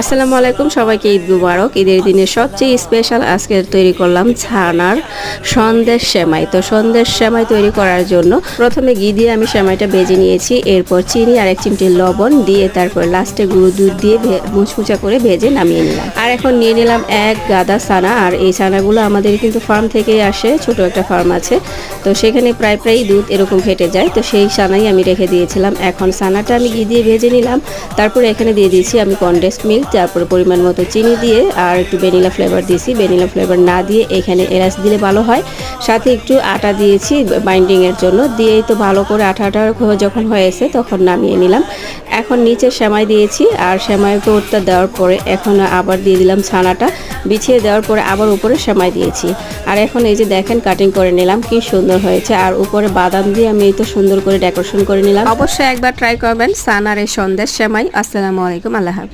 আসসালামু আলাইকুম, সবাইকে ঈদ মুবারক। ঈদের দিনে সবচেয়ে স্পেশাল আজকে তৈরি করলাম ছানার সন্দেশ সেমাই। তো সন্দেশ সেমাই তৈরি করার জন্য প্রথমে ঘি দিয়ে আমি সেমাইটা ভেজে নিয়েছি, এরপর চিনি আর 1 চিমটি লবণ দিয়ে তারপর লাস্টে গুঁড়ো দুধ দিয়ে মুচমুচা করে ভেজে নামিয়ে নিলাম। আর এখন নিয়ে নিলাম 1 গাদা ছানা। আর এই ছানাগুলো আমাদের কিন্তু ফার্ম থেকেই আসে, ছোট একটা ফার্ম আছে, তো সেখানে প্রায় দুধ এরকম ফেটে যায়, তো সেই ছানাই আমি রেখে দিয়েছিলাম। এখন ছানাটা আমি ঘি দিয়ে ভেজে নিলাম, তারপরে এখানে দিয়ে দিয়েছি আমি কনডেন্স মিল্ক, তারপরে পরিমাণ মতো চিনি দিয়ে আর একটু ভ্যানিলা ফ্লেভার দিয়েছি। ভ্যানিলা ফ্লেভার না দিয়ে এখানে এলাচ দিলে ভালো হয়, সাথে একটু আটা দিয়েছি বাইন্ডিংয়ের জন্য। দিয়েই তো ভালো করে আটা যখন হয়েছে তখন নামিয়ে নিলাম। এখন নিচে সেমাই দিয়েছি, আর সেমাই পুরটা দেওয়ার পরে এখন আবার দিয়ে দিলাম ছানাটা, বিছিয়ে দেওয়ার পরে আবার উপরে সেমাই দিয়েছি। আর এখন এই যে দেখেন কাটিং করে নিলাম, কি সুন্দর হয়েছে। আর উপরে বাদাম দিয়ে আমি এই তো সুন্দর করে ডেকোরেশন করে নিলাম। অবশ্যই একবার ট্রাই করবেন ছানার এই সন্দেশ সেমাই। আসসালামু আলাইকুম, আল্লাহ হাফেজ।